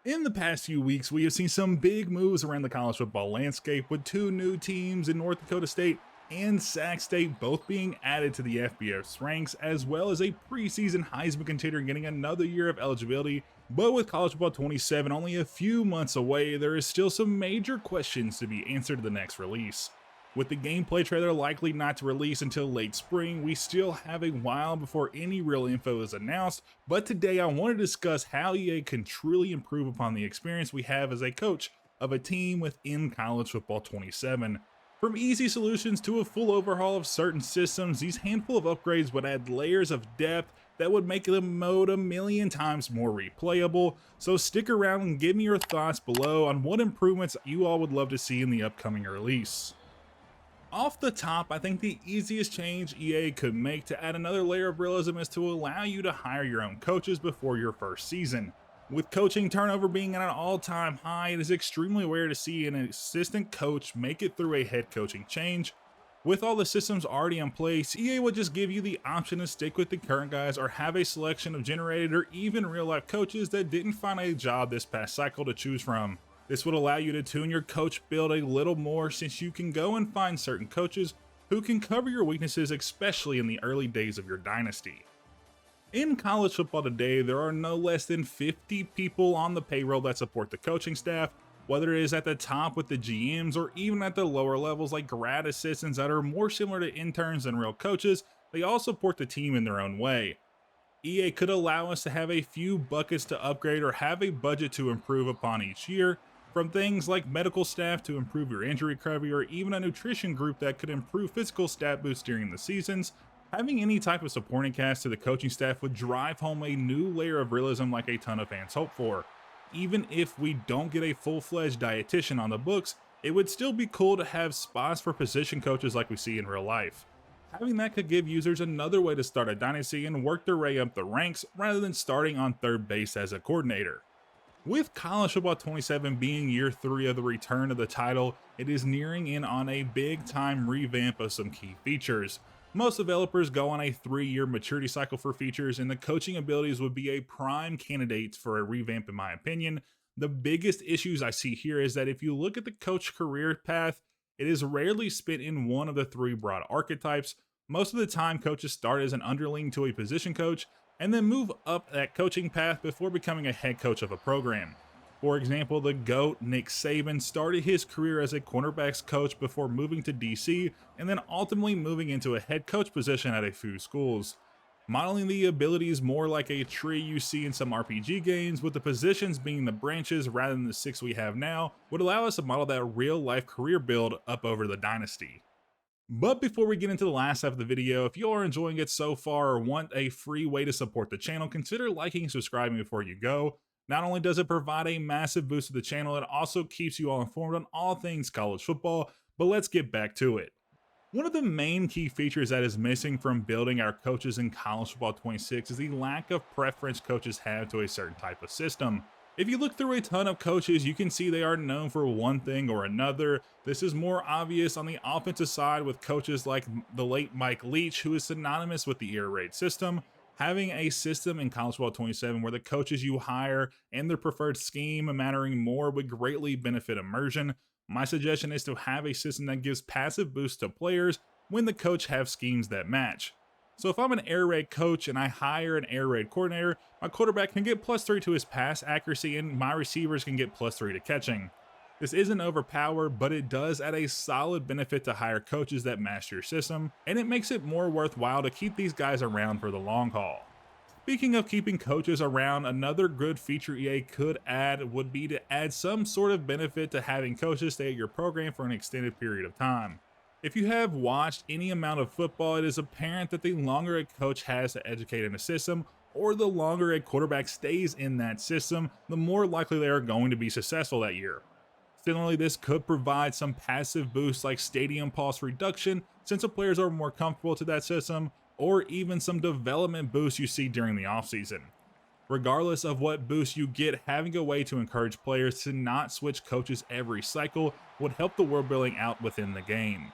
In the past few weeks, we have seen some big moves around the college football landscape, with two new teams in North Dakota State and Sac State both being added to the FBS ranks, as well as a preseason Heisman contender getting another year of eligibility. But with college football 27 only a few months away, there is still some major questions to be answered to the next release. With the gameplay trailer likely not to release until late spring, we still have a while before any real info is announced, but today I want to discuss how EA can truly improve upon the experience we have as a coach of a team within college football 27. From easy solutions to a full overhaul of certain systems, these handful of upgrades would add layers of depth that would make the mode a million times more replayable. So stick around and give me your thoughts below on what improvements you all would love to see in the upcoming release. Off the top, I think the easiest change EA could make to add another layer of realism is to allow you to hire your own coaches before your first season. With coaching turnover being at an all-time high, it is extremely rare to see an assistant coach make it through a head coaching change. With all the systems already in place, EA would just give you the option to stick with the current guys or have a selection of generated or even real-life coaches that didn't find a job this past cycle to choose from. This would allow you to tune your coach build a little more, since you can go and find certain coaches who can cover your weaknesses, especially in the early days of your dynasty. In college football today, there are no less than 50 people on the payroll that support the coaching staff, whether it is at the top with the GMs or even at the lower levels like grad assistants that are more similar to interns than real coaches. They all support the team in their own way. EA could allow us to have a few buckets to upgrade or have a budget to improve upon each year, from things like medical staff to improve your injury recovery, or even a nutrition group that could improve physical stat boosts during the seasons. Having any type of supporting cast to the coaching staff would drive home a new layer of realism like a ton of fans hope for. Even if we don't get a full-fledged dietitian on the books, it would still be cool to have spots for position coaches like we see in real life. Having that could give users another way to start a dynasty and work their way up the ranks rather than starting on third base as a coordinator. With college football 27 being year 3 of the return of the title, it is nearing in on a big time revamp of some key features. Most developers go on a 3-year maturity cycle for features, and the coaching abilities would be a prime candidate for a revamp in my opinion. The biggest issues I see here is that if you look at the coach career path, it is rarely split in one of the 3 broad archetypes. Most of the time, coaches start as an underling to a position coach and then move up that coaching path before becoming a head coach of a program. For example, the GOAT Nick Saban started his career as a cornerbacks coach before moving to DC and then ultimately moving into a head coach position at a few schools. Modeling the abilities more like a tree you see in some RPG games, with the positions being the branches rather than the 6 we have now, would allow us to model that real life career build up over the dynasty. But before we get into the last half of the video, if you are enjoying it so far or want a free way to support the channel, consider liking and subscribing before you go. Not only does it provide a massive boost to the channel, it also keeps you all informed on all things college football, but let's get back to it. One of the main key features that is missing from building our coaches in college football 26 is the lack of preference coaches have to a certain type of system. If you look through a ton of coaches, you can see they are known for one thing or another. This is more obvious on the offensive side with coaches like the late Mike Leach, who is synonymous with the air raid system. Having a system in college football 27 where the coaches you hire and their preferred scheme mattering more would greatly benefit immersion. My suggestion is to have a system that gives passive boosts to players when the coach have schemes that match. So if I'm an air raid coach and I hire an air raid coordinator, my quarterback can get +3 to his pass accuracy and my receivers can get +3 to catching. This isn't overpowered, but it does add a solid benefit to hire coaches that master your system, and it makes it more worthwhile to keep these guys around for the long haul. Speaking of keeping coaches around, another good feature EA could add would be to add some sort of benefit to having coaches stay at your program for an extended period of time. If you have watched any amount of football, it is apparent that the longer a coach has to educate in a system, or the longer a quarterback stays in that system, the more likely they are going to be successful that year. Similarly, this could provide some passive boosts like stadium pulse reduction, since the players are more comfortable to that system, or even some development boosts you see during the offseason. Regardless of what boost you get, having a way to encourage players to not switch coaches every cycle would help the world building out within the game.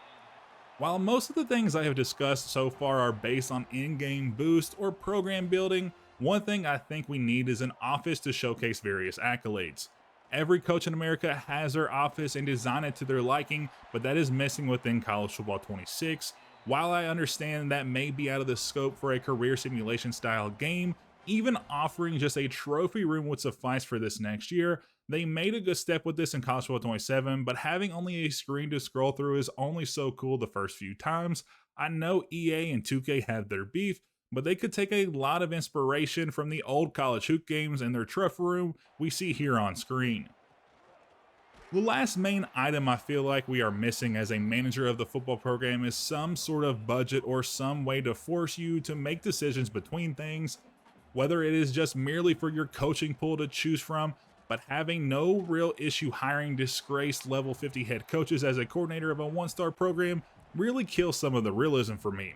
While most of the things I have discussed so far are based on in-game boost or program building, One thing I think we need is an office to showcase various accolades. Every coach in America has their office and design it to their liking, but that is missing within College Football 26. While I understand that may be out of the scope for a career simulation style game, even offering just a trophy room would suffice for this next year. They made a good step with this in College Football 27, but having only a screen to scroll through is only so cool the first few times. I know EA and 2K have their beef, but they could take a lot of inspiration from the old college hoop games and their trophy room we see here on screen. The last main item I feel like we are missing as a manager of the football program is some sort of budget or some way to force you to make decisions between things, whether it is just merely for your coaching pool to choose from, but having no real issue hiring disgraced level 50 head coaches as a coordinator of a one-star program really kills some of the realism for me.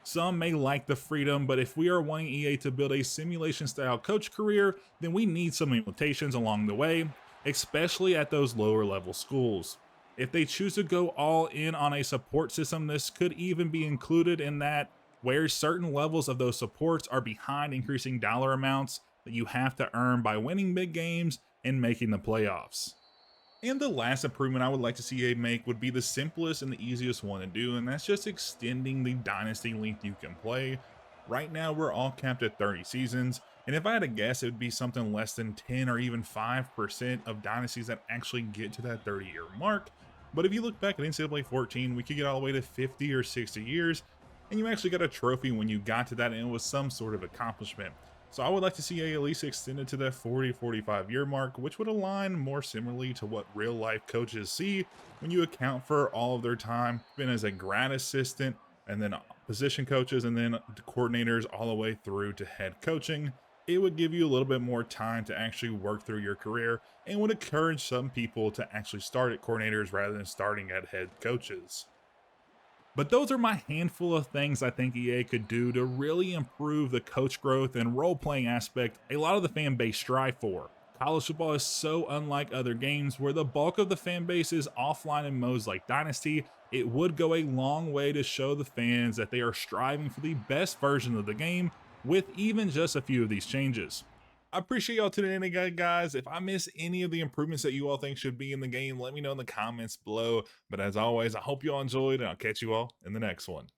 Some may like the freedom, but if we are wanting EA to build a simulation style coach career, then we need some limitations along the way, especially at those lower level schools. If they choose to go all in on a support system, this could even be included in that, where certain levels of those supports are behind increasing dollar amounts that you have to earn by winning big games and making the playoffs. And the last improvement I would like to see EA make would be the simplest and the easiest one to do, and that's just extending the Dynasty length you can play. Right now, we're all capped at 30 seasons, and if I had to guess, it would be something less than 10 or even 5% of Dynasties that actually get to that 30-year mark. But if you look back at NCAA 14, we could get all the way to 50 or 60 years, and you actually got a trophy when you got to that, and it was some sort of accomplishment. So I would like to see a at least extended to that 40-45 year mark, which would align more similarly to what real life coaches see when you account for all of their time, been as a grad assistant, and then position coaches, and then coordinators all the way through to head coaching. It would give you a little bit more time to actually work through your career and would encourage some people to actually start at coordinators rather than starting at head coaches. But those are my handful of things I think EA could do to really improve the coach growth and role playing aspect a lot of the fan base strive for. College football is so unlike other games where the bulk of the fan base is offline in modes like Dynasty. It would go a long way to show the fans that they are striving for the best version of the game with even just a few of these changes. I appreciate y'all tuning in again, guys. If I miss any of the improvements that you all think should be in the game, let me know in the comments below. But as always, I hope you all enjoyed, and I'll catch you all in the next one.